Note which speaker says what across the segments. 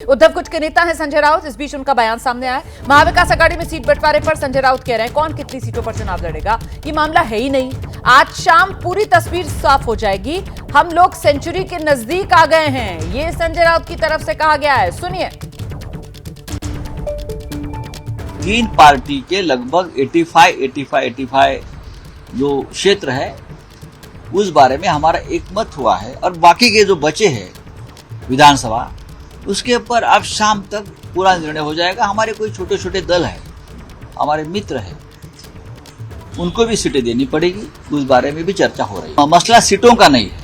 Speaker 1: उद्धव गुट के नेता हैं संजय राउत। इस बीच उनका बयान सामने आया है। महाविकास आघाड़ी में सीट बंटवारे पर संजय राउत कह रहे हैं कौन कितनी सीटों पर चुनाव लड़ेगा ये मामला है ही नहीं। आज शाम पूरी तस्वीर साफ हो जाएगी। हम लोग सेंचुरी के नजदीक आ गए हैं, ये संजय राउत की तरफ से कहा गया है। सुनिए।
Speaker 2: तीन पार्टी के लगभग 85 जो क्षेत्र है उस बारे में हमारा एक मत हुआ है और बाकी के जो बचे हैं विधानसभा उसके ऊपर अब शाम तक पूरा निर्णय हो जाएगा। हमारे कोई छोटे छोटे दल है, हमारे मित्र हैं, उनको भी सीटें देनी पड़ेगी, उस बारे में भी चर्चा हो रही है। मसला सीटों का नहीं है,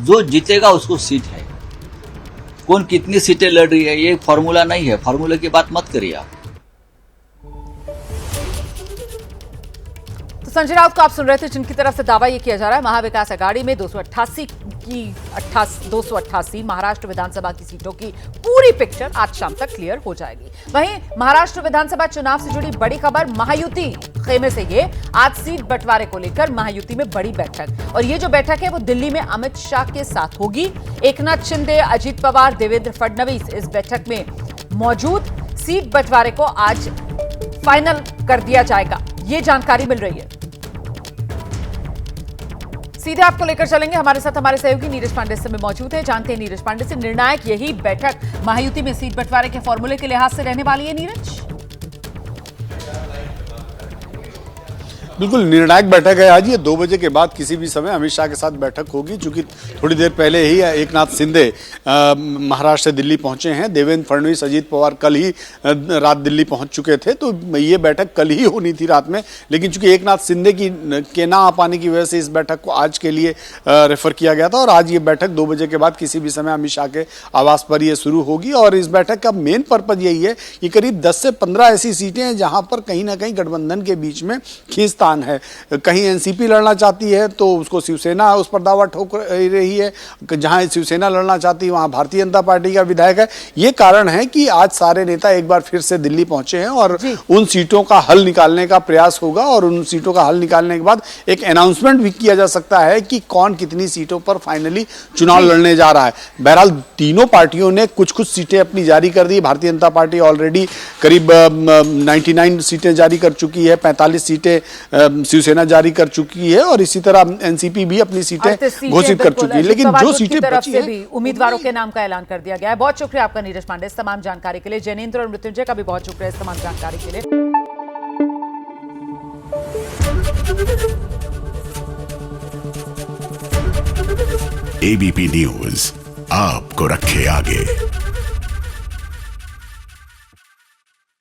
Speaker 2: जो जीतेगा उसको सीट है। कौन कितनी सीटें लड़ रही है ये फॉर्मूला नहीं है, फॉर्मूले की बात मत करिए आप।
Speaker 1: तो संजय राउत को आप सुन रहे थे, जिनकी तरफ से दावा यह किया जा रहा है महाविकास आघाड़ी में 288 महाराष्ट्र विधानसभा की सीटों की पूरी पिक्चर आज शाम तक क्लियर हो जाएगी। वहीं महाराष्ट्र विधानसभा चुनाव से जुड़ी बड़ी खबर महायुति खेमे से ये आज सीट बंटवारे को लेकर महायुति में बड़ी बैठक, और ये जो बैठक है वो दिल्ली में अमित शाह के साथ होगी। एकनाथ शिंदे, अजित पवार, देवेंद्र फडणवीस इस बैठक में मौजूद। सीट बंटवारे को आज फाइनल कर दिया जाएगा, ये जानकारी मिल रही है। सीधे आपको लेकर चलेंगे, हमारे साथ हमारे सहयोगी नीरज पांडे इस समय मौजूद है। जानते हैं नीरज पांडे से, निर्णायक यही बैठक महायुति में सीट बंटवारे के फॉर्मूले के लिहाज से रहने वाली है। नीरज,
Speaker 3: बिल्कुल निर्णायक बैठक है आज। ये 2 बजे के बाद किसी भी समय अमित शाह के साथ बैठक होगी, क्योंकि थोड़ी देर पहले ही एकनाथ शिंदे महाराष्ट्र से दिल्ली पहुंचे हैं। देवेंद्र फडणवीस, अजित पवार कल ही रात दिल्ली पहुंच चुके थे, तो ये बैठक कल ही होनी थी रात में, लेकिन चूंकि एकनाथ शिंदे के ना आ पाने की वजह से इस बैठक को आज के लिए रेफर किया गया था। और आज ये बैठक 2 बजे के बाद किसी भी समय अमित शाह के आवास पर ये शुरू होगी। और इस बैठक का मेन पर्पज यही है कि करीब 10 से 15 ऐसी सीटें हैं जहां पर कहीं ना कहीं गठबंधन के बीच में खींचतान है। कहीं एनसीपी लड़ना चाहती है तो उसको शिवसेना उस पर दावा ठोक रही है, जहां शिवसेना लड़ना चाहती है वहां भारतीय जनता पार्टी का विधायक है। ये कारण है कि आज सारे नेता एक बार फिर से दिल्ली पहुंचे हैं और उन सीटों का हल निकालने का प्रयास होगा। और उन सीटों का हल निकालने के बाद एक अनाउंसमेंट भी किया जा सकता है कि कौन कितनी सीटों पर फाइनली चुनाव लड़ने जा रहा है। बहरहाल तीनों पार्टियों ने कुछ कुछ सीटें अपनी जारी कर दी। भारतीय जनता पार्टी ऑलरेडी करीब 99 सीटें जारी कर चुकी है, 45 सीटें शिवसेना जारी कर चुकी है और इसी तरह एनसीपी भी अपनी सीटें घोषित कर चुकी है। लेकिन जो सीटें बची हैं
Speaker 1: उम्मीदवारों के नाम का ऐलान कर दिया गया है। बहुत शुक्रिया आपका नीरज पांडे इस तमाम जानकारी के लिए। जैनेंद्र और मृत्युंजय का भी बहुत शुक्रिया इस तमाम जानकारी के लिए।
Speaker 4: एबीपी न्यूज आपको रखे आगे।